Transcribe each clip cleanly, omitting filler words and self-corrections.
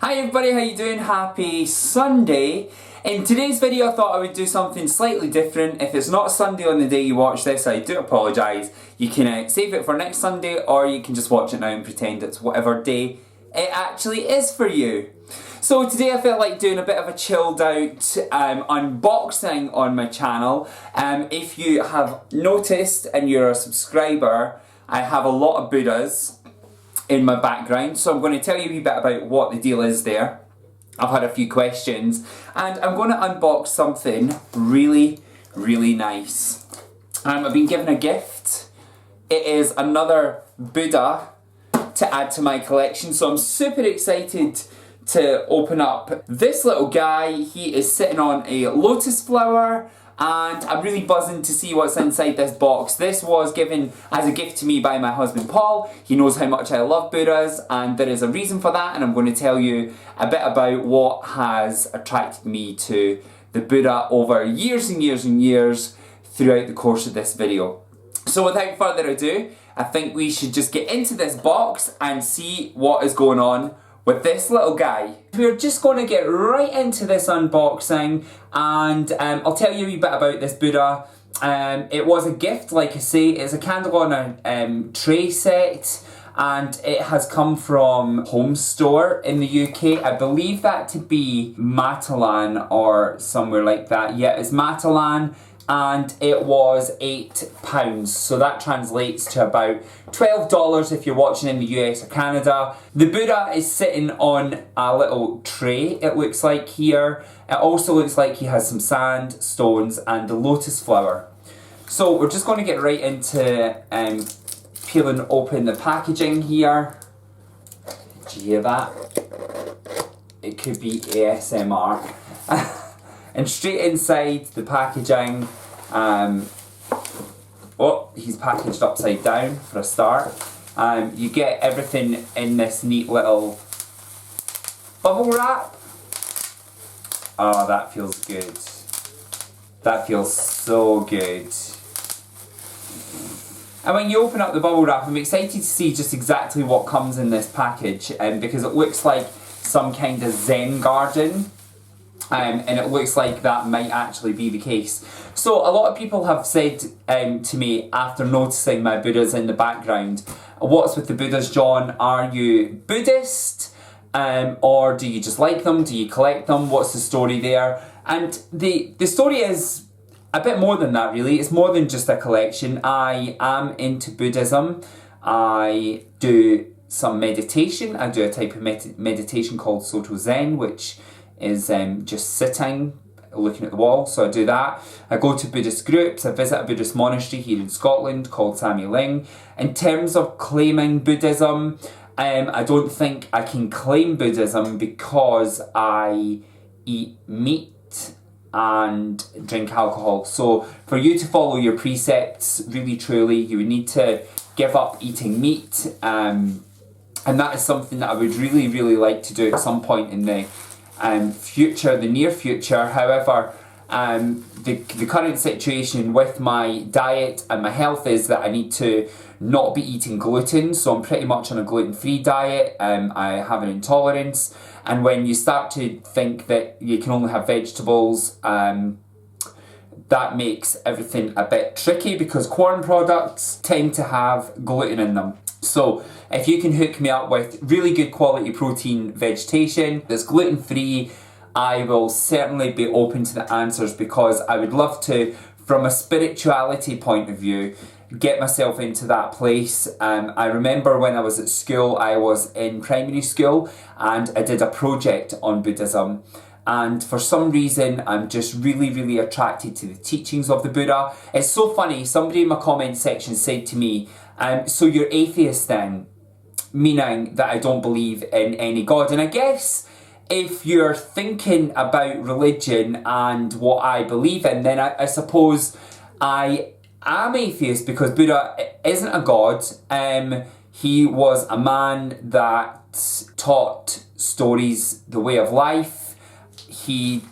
Hi everybody, how you doing? Happy Sunday. In today's video I thought I would do something slightly different. If it's not Sunday on the day you watch this, I do apologise. You can save it for next Sunday, or you can just watch it now and pretend it's whatever day it actually is for you. So today I felt like doing a bit of a chilled out unboxing on my channel. If you have noticed and you're a subscriber, I have a lot of Buddhas in my background, so I'm going to tell you a wee bit about what the deal is there. I've had a few questions and I'm going to unbox something really nice. I've been given a gift. It is another Buddha to add to my collection, so I'm super excited to open up this little guy. He is sitting on a lotus flower and I'm really buzzing to see what's inside this box. This was given as a gift to me by my husband Paul. He knows how much I love Buddhas and there is a reason for that, and I'm going to tell you a bit about what has attracted me to the Buddha over years and years and years throughout the course of this video. So without further ado, I think we should just get into this box and see what is going on with this little guy. We're just going to get right into this unboxing, and I'll tell you a wee bit about this Buddha. It was a gift, like I say. It's a candle on a tray set, and it has come from Home Store in the UK. I believe that to be Matalan or somewhere like that. Yeah, it's Matalan. And it was £8, so that translates to about $12 if you're watching in the US or Canada. The Buddha is sitting on a little tray, it looks like here. It also looks like he has some sand, stones and the lotus flower. So we're just going to get right into peeling open the packaging here. Did you hear that? It could be ASMR. And straight inside the packaging, he's packaged upside down for a start. You get everything in this neat little bubble wrap. Oh, that feels good. That feels so good. And when you open up the bubble wrap, I'm excited to see just exactly what comes in this package, because it looks like some kind of Zen garden. And it looks like that might actually be the case. So a lot of people have said to me after noticing my Buddhas in the background, what's with the Buddhas, John? Are you Buddhist? Or do you just like them? Do you collect them? What's the story there? And the story is a bit more than that, really. It's more than just a collection. I am into Buddhism. I do some meditation. I do a type of meditation called Soto Zen, which is just sitting, looking at the wall, so I do that. I go to Buddhist groups, I visit a Buddhist monastery here in Scotland called Samye Ling. In terms of claiming Buddhism, I don't think I can claim Buddhism because I eat meat and drink alcohol. So for you to follow your precepts, really truly, you would need to give up eating meat, and that is something that I would really like to do at some point in the the near future. However, the current situation with my diet and my health is that I need to not be eating gluten, so I'm pretty much on a gluten-free diet. I have an intolerance, and when you start to think that you can only have vegetables, that makes everything a bit tricky because corn products tend to have gluten in them. So if you can hook me up with really good quality protein vegetation that's gluten-free, I will certainly be open to the answers, because I would love to, from a spirituality point of view, get myself into that place. I remember when I was at school, I was in primary school and I did a project on Buddhism. And for some reason, I'm just really attracted to the teachings of the Buddha. It's so funny, somebody in my comment section said to me, so you're atheist then? Meaning that I don't believe in any God. And I guess if you're thinking about religion and what I believe in, then I suppose I am atheist, because Buddha isn't a God. He was a man that taught stories, the way of life. He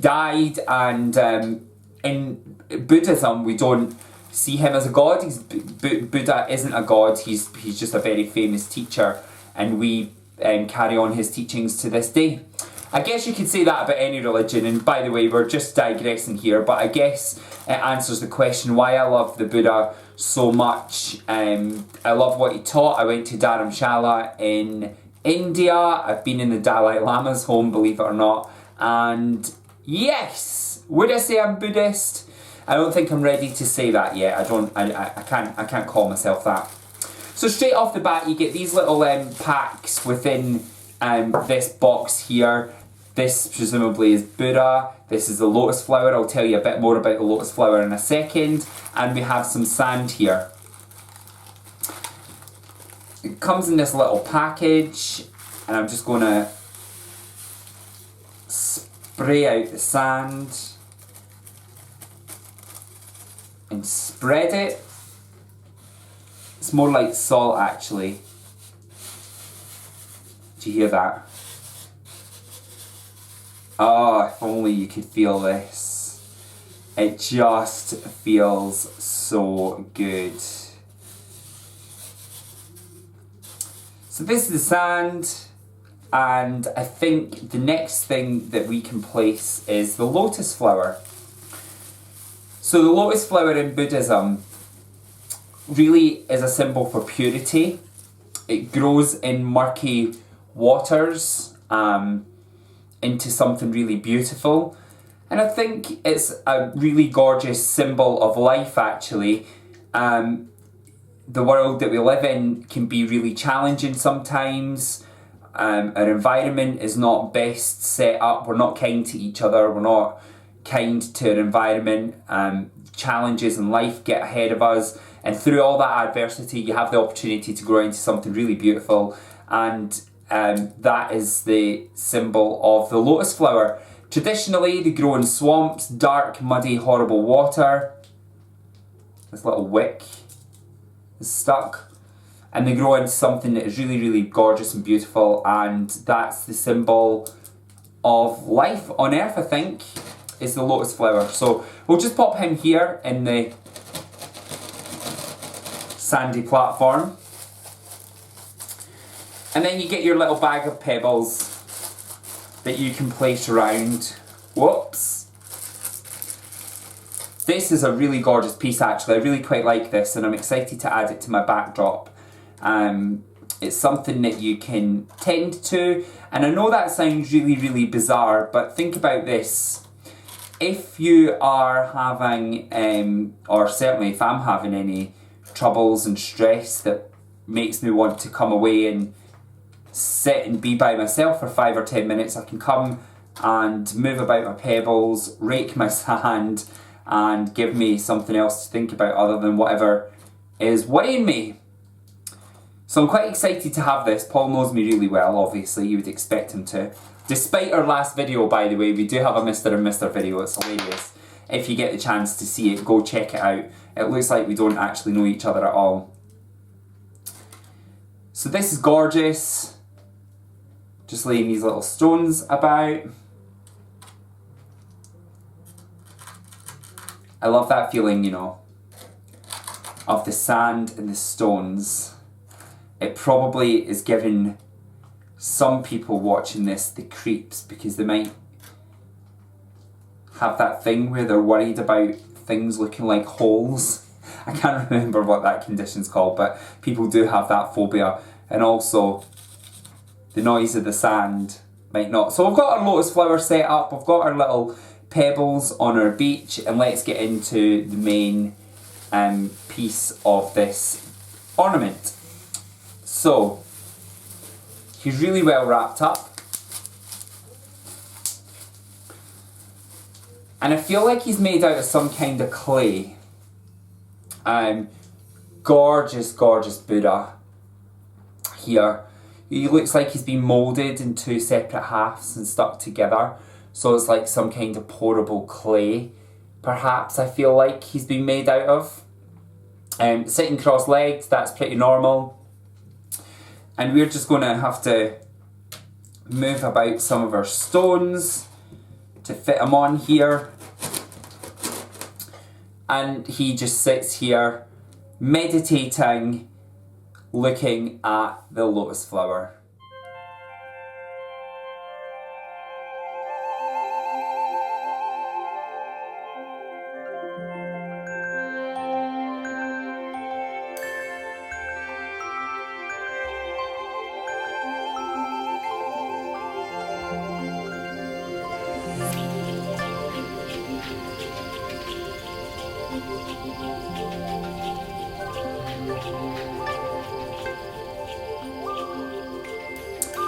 died, and in Buddhism we don't see him as a god. Buddha isn't a god. He's just a very famous teacher, and we carry on his teachings to this day. I guess you could say that about any religion, and by the way, we're just digressing here, but I guess it answers the question why I love the Buddha so much. I love what he taught. I went to Dharamshala in India. I've been in the Dalai Lama's home, believe it or not, and yes, would I say I'm Buddhist? I don't think I'm ready to say that yet. I can't call myself that. So straight off the bat, you get these little packs within this box here. This presumably is Buddha. This is the lotus flower. I'll tell you a bit more about the lotus flower in a second. And we have some sand here. It comes in this little package, and I'm just going to spray out the sand and spread it. It's more like salt, actually. Do you hear that? Oh, if only you could feel this. It just feels so good. So this is the sand, and I think the next thing that we can place is the lotus flower. So the lotus flower in Buddhism really is a symbol for purity. It grows in murky waters into something really beautiful, and I think it's a really gorgeous symbol of life, actually. The world that we live in can be really challenging sometimes. Our environment is not best set up. We're not kind to each other. We're not kind to our environment. Challenges in life get ahead of us, and through all that adversity you have the opportunity to grow into something really beautiful, and that is the symbol of the lotus flower. Traditionally they grow in swamps, dark, muddy, horrible water. This little wick is stuck, and they grow into something that is really, really gorgeous and beautiful, and that's the symbol of life on earth, I think, is the lotus flower. So we'll just pop him here in the sandy platform, and then you get your little bag of pebbles that you can place around. Whoops. This is a really gorgeous piece, actually. I really quite like this, and I'm excited to add it to my backdrop. It's something that you can tend to, and I know that sounds really, really bizarre, but think about this. If you are having, or certainly if I'm having any troubles and stress that makes me want to come away and sit and be by myself for 5 or 10 minutes, I can come and move about my pebbles, rake my sand, and give me something else to think about other than whatever is worrying me. So I'm quite excited to have this. Paul knows me really well, obviously, you would expect him to. Despite our last video, by the way, we do have a Mr. and Mr. video, it's hilarious. If you get the chance to see it, go check it out. It looks like we don't actually know each other at all. So this is gorgeous. Just laying these little stones about. I love that feeling, you know, of the sand and the stones. It probably is giving some people watching this the creeps, because they might have that thing where they're worried about things looking like holes. I can't remember what that condition's called, but people do have that phobia. And also, the noise of the sand might not. So we've got our lotus flower set up, we've got our little pebbles on our beach, and let's get into the main piece of this ornament. So, he's really well wrapped up. And I feel like he's made out of some kind of clay. Gorgeous, gorgeous Buddha here. He looks like he's been moulded in 2 separate halves and stuck together. So it's like some kind of pourable clay, perhaps, I feel like he's been made out of. Sitting cross-legged, that's pretty normal. And we're just going to have to move about some of our stones to fit him on here. And he just sits here meditating, looking at the lotus flower.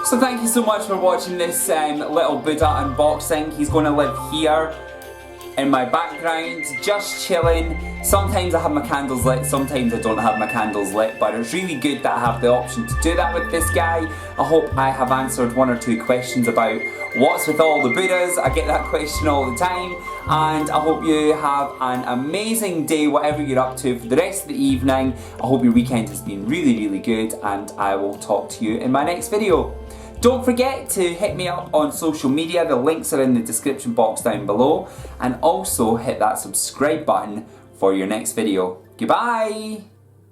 So thank you so much for watching this little Buddha unboxing. He's going to live here in my background, just chilling. Sometimes I have my candles lit, sometimes I don't have my candles lit, but it's really good that I have the option to do that with this guy. I hope I have answered 1 or 2 questions about what's with all the Buddhas. I get that question all the time, and I hope you have an amazing day, whatever you're up to for the rest of the evening. I hope your weekend has been really, really good, and I will talk to you in my next video. Don't forget to hit me up on social media, the links are in the description box down below, and also hit that subscribe button for your next video. Goodbye!